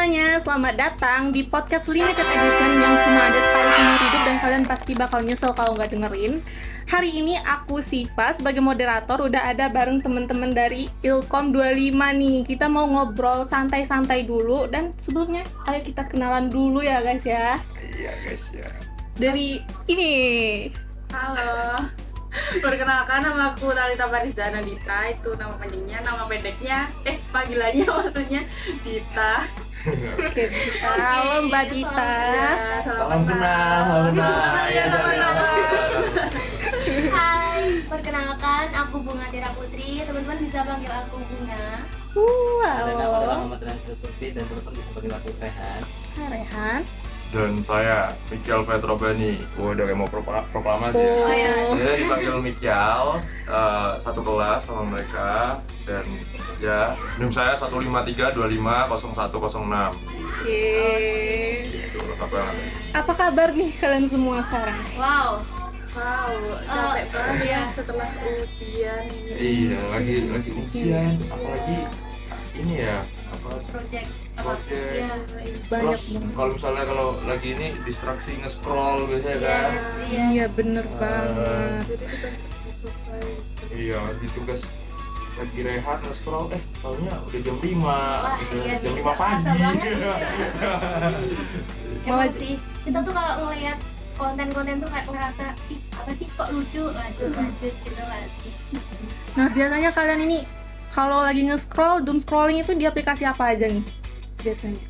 semuanya, selamat datang di podcast limited edition yang cuma ada sekali seumur hidup dan kalian pasti bakal nyesel kalau nggak dengerin. Hari ini aku Siva sebagai moderator udah ada bareng teman-teman dari Ilkom 25 nih. Kita mau ngobrol santai-santai dulu dan sebelumnya ayo kita kenalan dulu ya guys ya. Iya guys ya. Dari ini. Halo, perkenalkan nama aku Talita Farizana Dita, itu nama panjangnya, nama pendeknya, panggilannya maksudnya Dita. Oke, halo Mbak Dita. Salam kenal. Ya, sama-sama. Hai, perkenalkan aku Bunga Tira Putri. Teman-teman bisa panggil aku Bunga. Dan aku adalah Wow. Muhammad Rehan Filosofi dan teman-teman bisa panggil aku Rehan. Hai Rehan. Dan saya Mikial Vetrobani. Udah kayak mau proklamasi ya. Oh, ya. Saya dipanggil Mikial, satu kelas sama mereka. Dan ya, NIM saya 153250106. Oke. Gitu, lengkap banget. Apa kabar nih kalian semua sekarang? Wow, Wow, capek banget ya setelah ujian ini. Iya, lagi ujian, apalagi ini ya, project apa? project. Ya, Banyak Terus banget. kalau misalnya kalau lagi ini distraksi nge-scroll biasanya kan. yes. Iya bener banget. Jadi kita selesai. Iya, di tugas lagi rehat nge-scroll, taunya udah jam 5 Wah, gitu, iya jam sih, 5 nggak pagi. kerasa banget ya. Emang Malah- sih, kita tuh kalau ngelihat konten-konten tuh kayak ngerasa, ih apa sih kok lucu, lanjut gitu lah sih. Nah biasanya kalian ini kalau lagi nge-scroll, doom scrolling itu di aplikasi apa aja nih? Biasanya.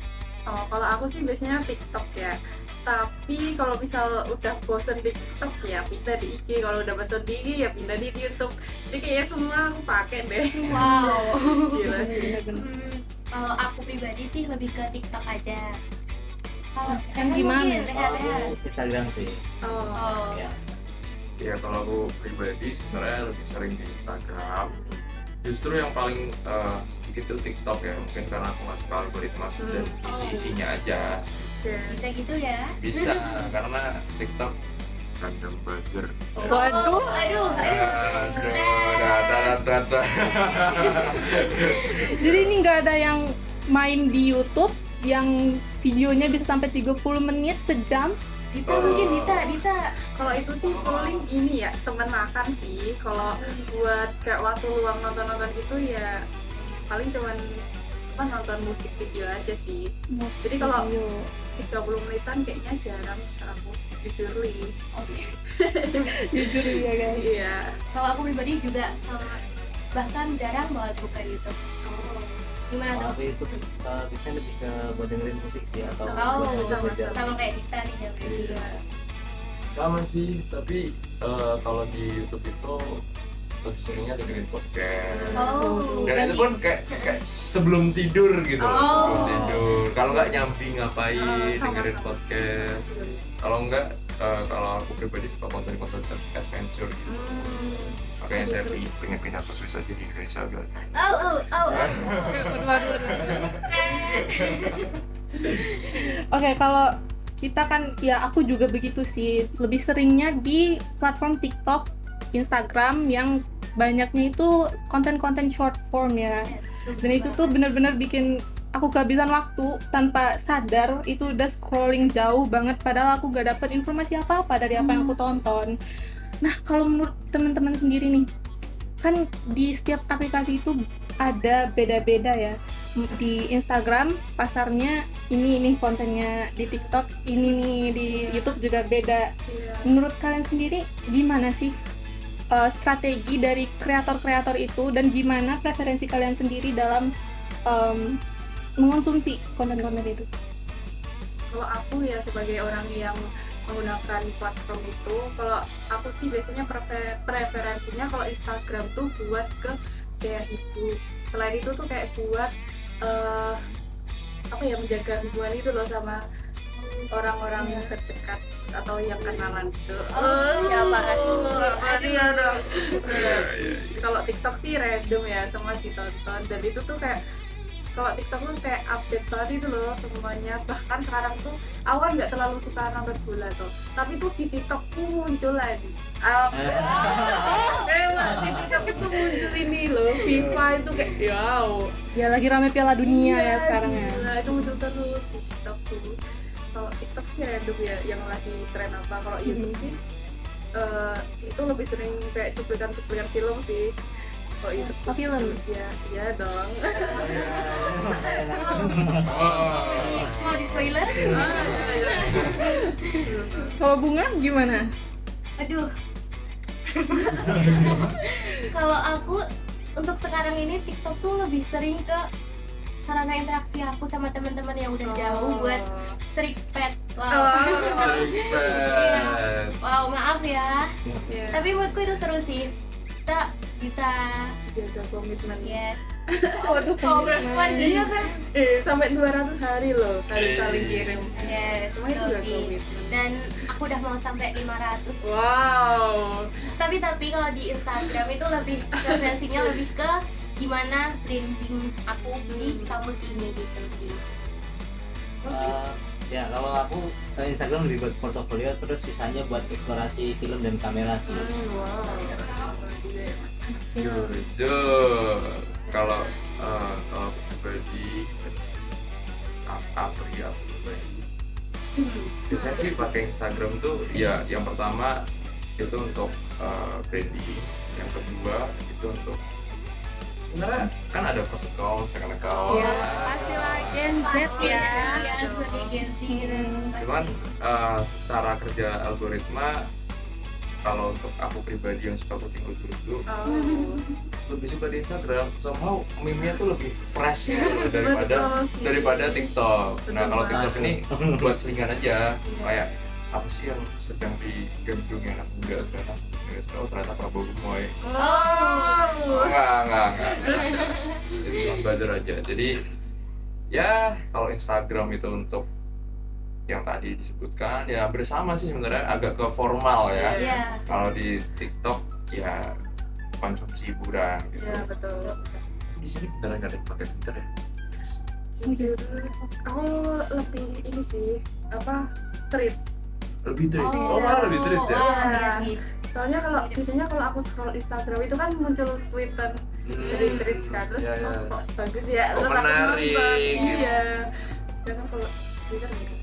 Oh, kalau aku sih biasanya TikTok ya. Tapi kalau misal udah bosen di TikTok ya pindah di IG. Kalau udah bosen di IG ya pindah di YouTube. Jadi kayaknya semua aku pakai deh. Wow. Gila sih. Bener-bener. Kalau aku pribadi sih lebih ke TikTok aja. Kalau Yang gimana? Rehan. Aku Instagram sih. Oh. Oh. Ya. Ya kalau aku pribadi sebenarnya lebih sering di Instagram. Justru yang paling sedikit tuh TikTok ya, mungkin karena aku nggak suka algoritma dan isi-isinya aja. Oke. Bisa gitu ya? Bisa, karena TikTok random buzzer. Waduh. Aduh. Dadah. Jadi ini nggak ada yang main di YouTube yang videonya bisa sampai 30 menit, sejam. Dita mungkin Dita. Kalau itu sih paling ini ya teman makan sih. Kalau buat kayak waktu luang nonton gitu ya paling cuman nonton musik video aja sih. Jadi kalau Video. 30 menitan kayaknya jarang aku jujur li. Jujur ya guys. Iya. Kalau aku pribadi juga sama, bahkan jarang banget buka YouTube. Gimana Kalau tuh? aku itu biasanya lebih ke buat dengerin musik sih atau Oh, buat sama-sama. sama kayak Dita nih ya berarti. Iya. Sama sih, tapi kalau di YouTube itu lebih seringnya dengerin podcast. Oh, Dan itu pun kayak sebelum tidur gitu. Oh. Sebelum tidur. Kalau nggak nyambi ngapain Sama-sama. dengerin podcast. Kalau nggak, kalau aku pribadi suka konten-konten adventure gitu. Makanya saya pengen pindah ke Swiss aja di Indonesia udah. Oke, kalau kita kan ya aku juga begitu sih. Lebih seringnya di platform TikTok, Instagram yang banyaknya itu konten-konten short form ya. Dan itu tuh bener-bener bikin aku kehabisan waktu tanpa sadar. Itu udah scrolling jauh banget padahal aku gak dapet informasi apa-apa dari apa yang aku tonton. Nah kalau menurut teman-teman sendiri nih, kan di setiap aplikasi itu ada beda-beda ya. Di Instagram pasarnya ini nih kontennya, di TikTok ini nih, di YouTube juga beda. Iya. Menurut kalian sendiri gimana sih strategi dari kreator-kreator itu dan gimana preferensi kalian sendiri dalam mengonsumsi konten-konten itu? Kalau aku ya sebagai orang yang menggunakan platform itu, kalau aku sih biasanya preferensinya kalau Instagram tuh buat ke kayak hidup. Selain itu tuh kayak buat menjaga hubungan itu loh sama orang-orang terdekat atau yang kenalan gitu. Siapa kan? Iya dong. Iya. Kalau TikTok sih random ya, semua ditonton dan itu tuh kayak kalau TikTok tuh kayak update banget itu loh semuanya. Bahkan sekarang tuh awal nggak terlalu suka nonton bola tuh, tapi tuh di TikTok tuh muncul lagi di TikTok itu muncul ini loh FIFA itu kayak wow. Ya lagi rame Piala Dunia ya sekarang ya. Gila, itu muncul terus di TikTok tuh. Kalau TikTok sih random ya yang lagi tren apa. Kalau YouTube sih itu lebih sering kayak cuplikan-cuplikan film sih. Kalau YouTube tuh film? ya, iya dong. Mau di spoiler? Kalau Bunga gimana? Aduh. Kalau aku untuk sekarang ini TikTok tuh lebih sering ke sarana interaksi aku sama teman-teman yang udah jauh buat streak pet. Wow. Iya. Wow, maaf ya. Iya. Tapi menurutku itu seru sih. Kita bisa Jaga komitmen. ya. Waduh, Komitmen dia kan. Sampai 200 hari loh harus saling kirim. Yes, Semua itu betul udah sih. komitmen. Dan aku udah mau sampai 500. Wow. Tapi kalau di Instagram itu lebih referensinya lebih ke gimana branding aku di kampus ini gitu sih. Mungkin Ya kalau aku Instagram lebih buat portofolio, terus sisanya buat eksplorasi film dan kamera sih. Wow. Jujur, kalau aku pribadi April pribadi biasanya sih pakai Instagram tuh ya yang pertama itu untuk branding, yang kedua itu untuk sebenarnya kan ada first account, second account. Ya, pastilah Gen Z ya. ya sebagai Gen Z gitu. Cuman secara kerja algoritma, kalau untuk aku pribadi yang suka kucing lucu-lucu lebih suka di Instagram. Somehow meme-nya tuh lebih fresh gitu loh daripada TikTok. Nah kalau TikTok ini buat selingan aja, kayak apa sih yang sedang digandrungi anak muda sekarang? Saya tahu ternyata Prabowo Gemoy. Enggak. Jadi cuma buzzer aja. Jadi ya kalau Instagram itu untuk yang tadi disebutkan ya hampir sama sih sebenarnya, agak ke formal ya. Iya. Kalau di TikTok ya konsumsi hiburan gitu. Iya betul. Di sini beneran nggak ada yang pakai Twitter ya? Jujur, aku lebih ini sih threads. Lebih tweets. Oh, malah lebih tweets ya? Iya sih. Soalnya biasanya kalau aku scroll Instagram itu kan muncul Twitter dari threads kan, terus Iya, iya. kok bagus ya, Kok terus aku menarik, nonton. gitu. Iya. Sedangkan kalau Twitter enggak.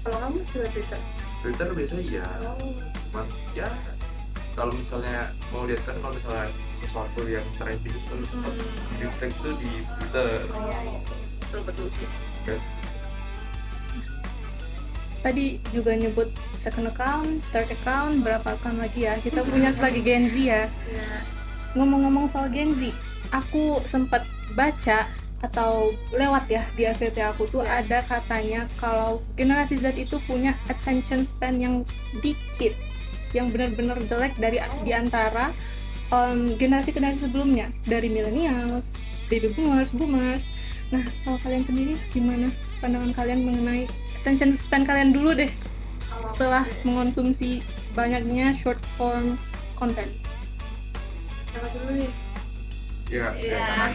Kalau kamu juga Twitter? Twitter biasanya iya. Oh. Cuman ya kalau misalnya mau lihat kan, kalau misalnya sesuatu yang trending itu di tag tuh di Twitter. Iya. Betul sih. Tadi juga nyebut second account, third account, berapa account lagi ya kita punya sebagai Gen Z ya. Iya. Ngomong-ngomong soal Gen Z, aku sempat baca atau lewat ya di FYP aku tuh ada katanya kalau generasi Z itu punya attention span yang dikit, yang benar-benar jelek dari di antara generasi-generasi sebelumnya, dari millennials, baby boomers. Nah, kalau kalian sendiri gimana pandangan kalian mengenai attention span kalian dulu deh setelah mengonsumsi banyaknya short form content? Siapa dulu nih? Ya, Iya.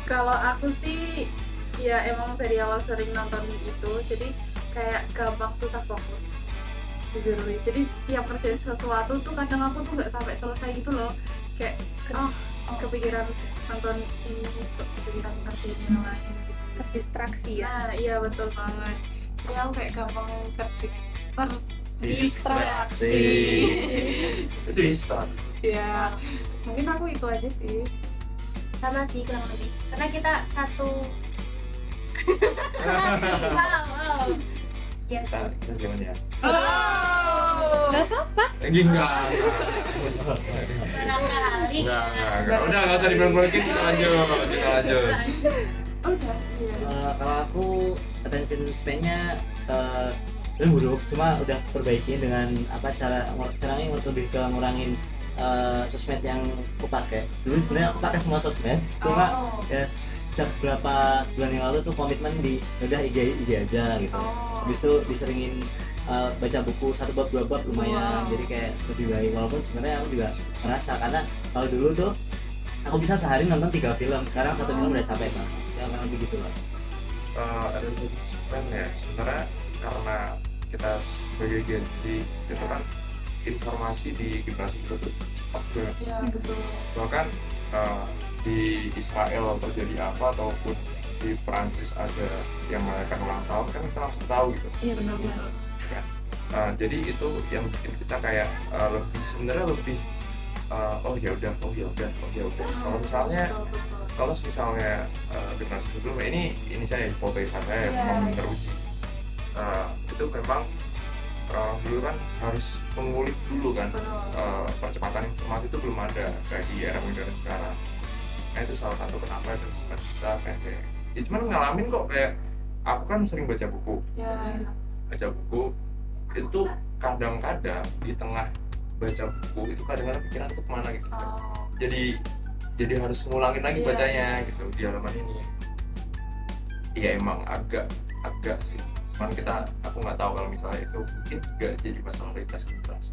Kalau aku sih ya emang dari awal sering nonton itu, jadi kayak gampang susah fokus jujur nih. Jadi tiap kerjain sesuatu tuh kadang aku tuh nggak sampai selesai gitu loh, kayak kepikiran nonton ini, kepikiran kerjain yang lain gitu. Terdistraksi ya. Nah iya betul banget, jadi aku kayak gampang Distraksi. Distraksi. ya mungkin aku itu aja sih. Sama sih kurang lebih. Karena kita satu wow. Yes. Kita gimana ya? Gak apa-apa. Enggak. Barangkali. Enggak. Udah nggak usah dibilang-bilangin, kita lanjut. Udah. Iya. Kalau aku attention span-nya sebenarnya buruk, cuma udah perbaiki dengan caranya lebih ke ngurangin sosmed yang aku pakai. Dulu sebenarnya aku pakai semua sosmed, cuma ya sejak berapa bulan yang lalu tuh komitmen di udah IG aja gitu. Habis itu diseringin baca buku 1 bab 2 bab lumayan, jadi kayak lebih baik. Walaupun sebenarnya aku juga merasa, karena kalau dulu tuh aku bisa sehari nonton 3 film, sekarang 1 film udah capek banget. Ya memang begitu lah. Attention span ya, sebenarnya karena kita sebagai Gen Z itu kan informasi di generasi itu tuh cepat banget. Iya betul. Bahkan di Israel terjadi apa ataupun di Perancis ada yang merayakan ulang tahun kan kita langsung tahu gitu. Iya benar-benar. Jadi itu yang bikin kita kayak lebih sebenarnya lebih oh ya udah. Kalau misalnya generasi sebelumnya ini saya foto saya momen teruji. Itu memang dulu kan harus mengulik dulu kan, percepatan informasi itu belum ada kayak di era modern sekarang. Nah itu salah satu kenapa dan sempat kita kayak ya cuman ngalamin kok, kayak aku kan sering baca buku itu kadang-kadang di tengah baca buku itu kadang-kadang pikiran tuh kemana gitu. Jadi harus ngulangin lagi bacanya gitu di halaman ini. Iya emang agak sih, cuman aku nggak tahu kalau misalnya itu mungkin nggak jadi masalah lintas generasi.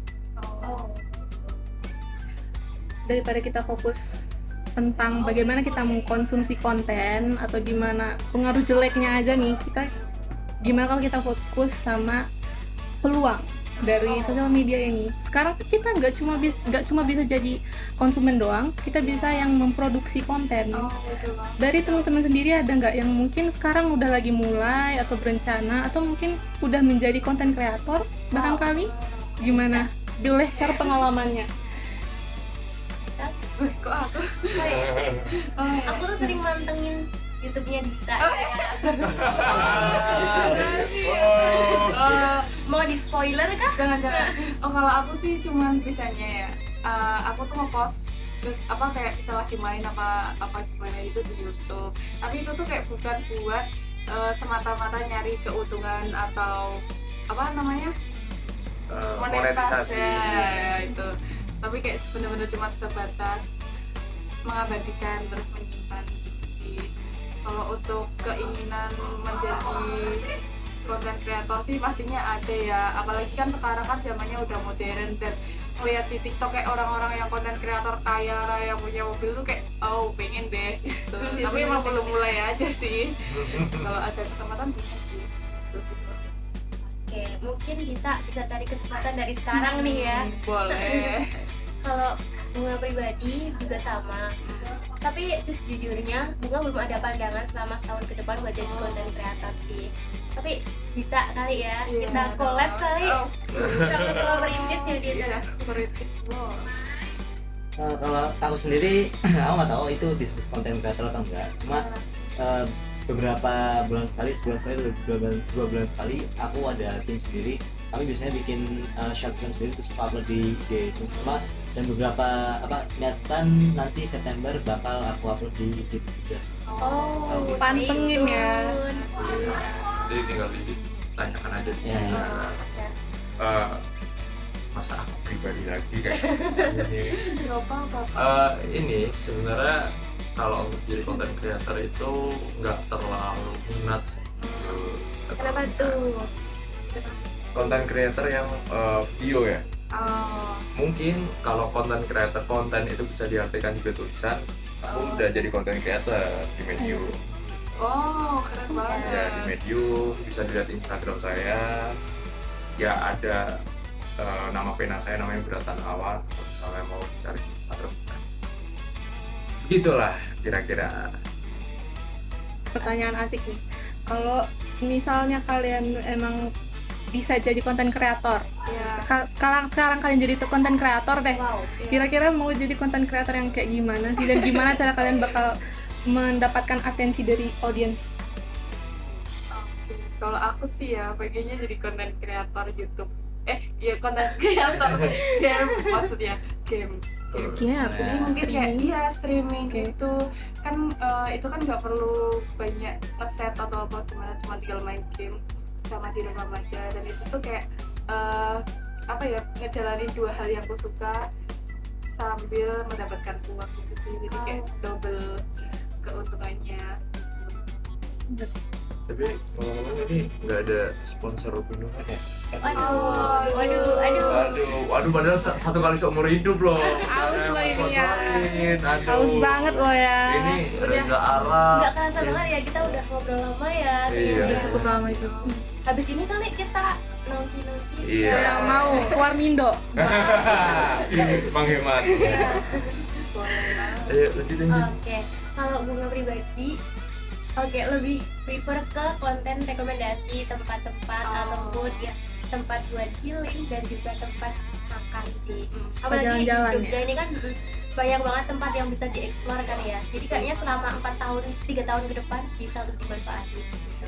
Daripada kita fokus tentang bagaimana kita mengkonsumsi konten atau gimana pengaruh jeleknya aja nih, kita gimana kalau kita fokus sama peluang dari sosial media ini. Sekarang kita nggak cuma bisa jadi konsumen doang, kita bisa yang memproduksi konten. Dari teman-teman sendiri ada nggak yang mungkin sekarang udah lagi mulai atau berencana atau mungkin udah menjadi konten kreator barangkali? Gimana? Boleh share pengalamannya. Kok aku? Aku tuh sering mantengin YouTube-nya Dita. Mau di spoiler kah? Jangan. Kalau aku sih cuman bisanya ya. Aku tuh ngepost kayak bisa lagi main apa gimana itu di YouTube. Tapi itu tuh kayak bukan buat semata-mata nyari keuntungan atau apa namanya? Monetisasi. Ya, itu. Tapi kayak benar-benar cuma sebatas mengabadikan terus menyimpan gitu sih. Kalau untuk keinginan menjadi konten kreator sih pastinya ada ya, apalagi kan sekarang kan zamannya udah modern dan ngeliat di TikTok kayak orang-orang yang konten kreator kaya yang punya mobil tuh kayak pengen deh gitu. Tapi emang belum mulai aja sih. Kalau ada kesempatan bisa sih. Terus itu. Oke, mungkin kita bisa cari kesempatan dari sekarang nih ya. Boleh. Kalau Bunga pribadi juga sama. Tapi jujurnya Bunga belum ada pandangan selama setahun ke depan buat jadi konten kreator sih. Tapi bisa kali ya, kita collab kali. Sama merintis ya dia. Merintis bos. Kalau aku sendiri, aku nggak tahu itu disebut konten kreator atau enggak. Cuma beberapa bulan sekali, sebulan sekali, 2 bulan sekali, aku ada tim sendiri. Kami biasanya bikin short film sendiri terus upload di IG. Cuma dan beberapa niatan nanti September bakal aku upload di YouTube juga. Pantengin ya. Jadi tinggal ditanyakan aja. Masa aku pribadi lagi kayak ini. Ini sebenarnya kalau untuk jadi konten creator itu nggak terlalu minat sih. Kenapa tuh? Konten creator yang video ya. Mungkin kalau konten creator konten itu bisa diartikan juga tulisan. Aku udah jadi konten creator di Medium. Keren banget. Ya di Medium bisa dilihat Instagram saya. Ya ada nama pena saya namanya Beratan Awan. Kalau misalnya mau cari Instagram. Begitulah kira-kira. Pertanyaan asik nih. Kalau misalnya kalian emang bisa jadi konten kreator, sekarang kalian jadi konten kreator deh. Kira-kira mau jadi konten kreator yang kayak gimana sih, dan gimana cara kalian bakal mendapatkan atensi dari audiens? Kalau aku sih ya pengennya jadi konten kreator YouTube. Konten kreator game, maksudnya game. Jadi mungkin kayak streaming gitu kan, itu kan nggak perlu banyak ngeset atau apa gimana, cuma tinggal main game sama direkam aja, dan itu tuh kayak ngejalanin 2 hal yang aku suka sambil mendapatkan uang gitu sih, jadi kayak double keuntungannya. Tapi ngomong-ngomong ini nggak ada sponsor minuman ya? Waduh, padahal 1 kali seumur hidup loh. Haus loh ini ya. Haus banget loh ya. Ini Reza Arab. Nggak kerasa banget ya, kita udah ngobrol lama ya. Iya. Udah cukup lama itu. Habis ini kali kita nongki. Iya. Yang mau keluar Mindo. Menghemat. Boleh lah. Ayo lanjut. Oke, kalau Bunga pribadi, lebih prefer ke konten rekomendasi tempat-tempat ataupun ya tempat buat healing dan juga tempat makan sih. Apalagi di jalan-jalan Jogja ini kan banyak banget tempat yang bisa dieksplor kan ya. Jadi kayaknya selama 3 tahun ke depan bisa untuk dimanfaati. Gitu.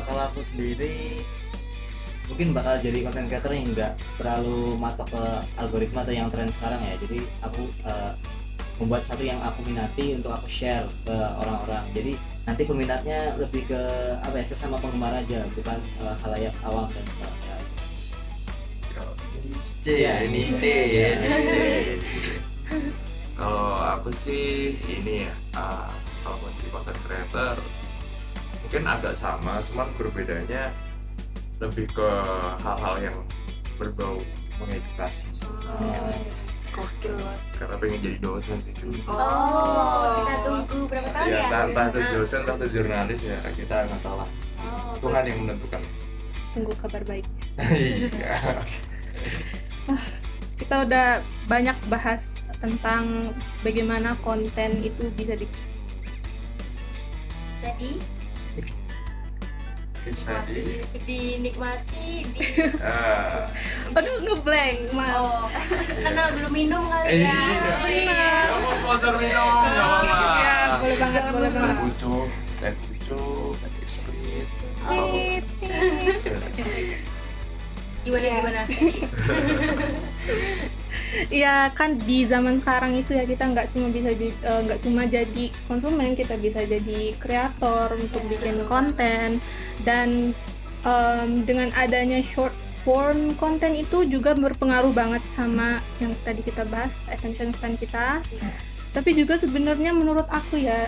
Kalau aku sendiri mungkin bakal jadi content creator yang nggak terlalu matok ke algoritma atau yang tren sekarang ya. Jadi aku membuat sesuatu yang aku minati untuk aku share ke orang-orang. Jadi nanti peminatnya lebih ke apa ya, sesama penggemar aja, bukan khalayak awam dan sebagainya. Niche. Kalau aku sih ini ya, kalau mau jadi content creator mungkin agak sama, cuman berbedanya lebih ke hal-hal yang berbau mengedukasi sih. Gokil Mas. Karena pengen jadi dosen sih dulu. Kita tunggu berapa tahun ya? Entah itu dosen atau jurnalis ya, kita nggak tahu lah. Tuhan yang menentukan. Tunggu kabar baik. Iya. Kita udah banyak bahas tentang bagaimana konten itu bisa dinikmati Aduh, ngeblank mal. karena belum minum kali ya. Kamu sponsor minum, nggak apa-apa. Ya, boleh banget. Teh pucuk, teh sprit. Gimana? Ya kan di zaman sekarang itu ya kita nggak cuma jadi konsumen, kita bisa jadi kreator untuk bikin konten. Dan dengan adanya short form konten itu juga berpengaruh banget sama yang tadi kita bahas, attention span kita. Tapi juga sebenarnya menurut aku ya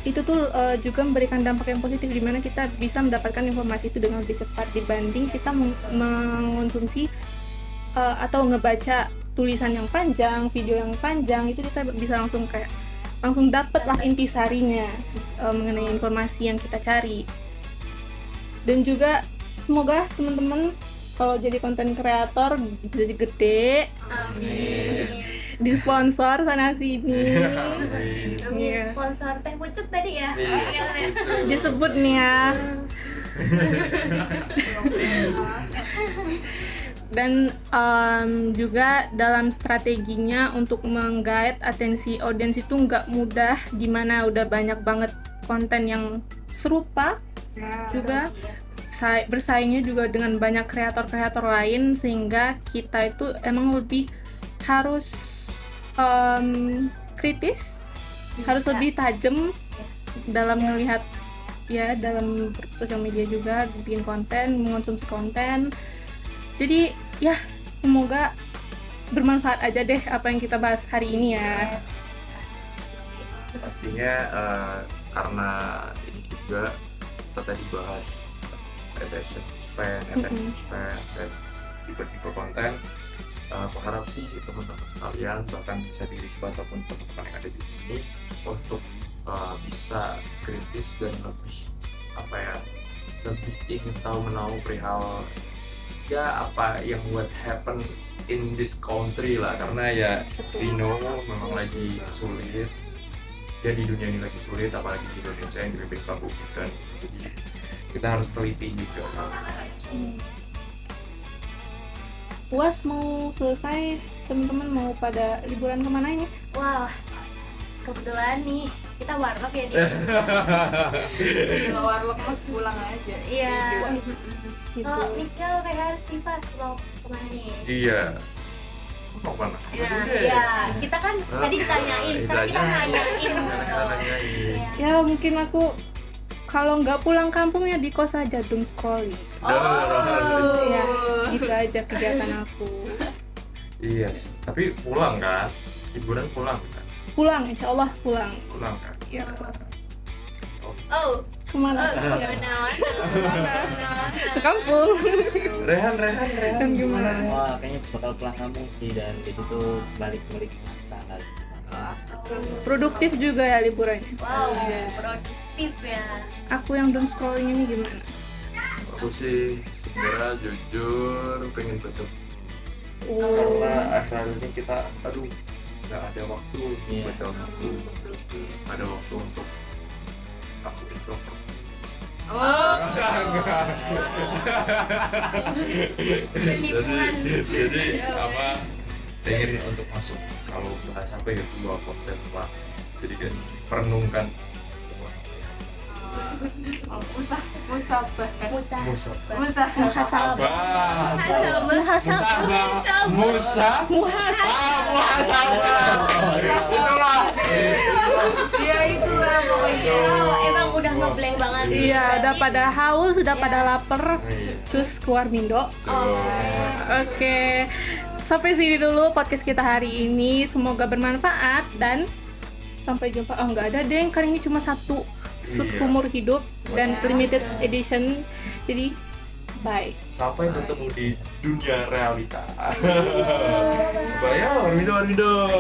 itu tuh juga memberikan dampak yang positif, di mana kita bisa mendapatkan informasi itu dengan lebih cepat dibanding kita mengonsumsi atau ngebaca tulisan yang panjang, video yang panjang. Itu kita bisa langsung dapet lah intisarinya mengenai informasi yang kita cari. Dan juga semoga teman-teman kalau jadi konten kreator jadi gede, Amin. disponsor sana sini. Amin. Sponsor teh pucuk tadi ya. Disebut nih ya. Dan juga dalam strateginya untuk menggait atensi audiens itu nggak mudah, dimana udah banyak banget konten yang serupa juga bersaingnya juga dengan banyak kreator-kreator lain, sehingga kita itu emang lebih harus kritis, harus lebih tajam dalam melihat ya, dalam sosial media juga bikin konten, mengonsumsi konten. Jadi ya semoga bermanfaat aja deh apa yang kita bahas hari ini ya. Pastinya karena ini juga kita tadi bahas attention span dan tipe-tipe konten. Aku harap sih teman-teman sekalian, bahkan bisa diriku ataupun teman-teman yang ada di sini, untuk bisa kritis dan lebih ingin tahu menahu perihal ya apa yang what happen in this country lah, karena ya we know memang lagi sulit ya, di dunia ini lagi sulit, apalagi di Indonesia yang dipimpin Pak Bukan. Jadi kita harus teliti juga. UAS mau selesai, teman-teman mau pada liburan kemana ini? Wah, kebetulan nih kita warlock ya di. Kalau warlock mah pulang aja. Iya. Gitu. Oh, Mikel, Rehan, Siva mau kemana nih? Iya. Mau mana? Iya. Kita kan tadi ditanyain, sekarang kita nanyain. Iya. Ya mungkin aku kalau nggak pulang kampung ya di kos aja, doom scrolling. Ya, gitu aja kegiatan aku. Iya sih. Tapi pulang kan? Liburan pulang kan? Pulang, insya Allah pulang. Pulang kan? Ya. Oh, Kemana? mana? Ke kampung. Rehan. Kan gimana? Wah, kayaknya bakal pulang kampung sih, dan di situ balik masa lagi. Produktif juga ya liburannya. Wow, produktif ya. Aku yang doom scrolling ini gimana? Aku sih sebenarnya jujur pengen baca, Oh. karena akhir ini kita nggak ada waktu Iya. baca buku, ada waktu untuk aku introvert. Oh, Penipuan. jadi apa pengen untuk masuk kalau bahasa apa ya dua konten kelas, jadi kan merenungkan musabah. Musa. musabah Muhasabah. itulah Ya itulah pokoknya. Oh, emang udah ngeblank banget sih. Iya, udah Berarti- pada haus, udah Iya. pada lapar. Terus keluar Mindo. Oke, sampai sini dulu podcast kita hari ini. Semoga bermanfaat dan sampai jumpa. Oh, nggak ada deng, kan ini cuma satu seumur hidup dan limited edition. Jadi, bye. sampai bertemu di dunia realita. Bayar, Warmindo.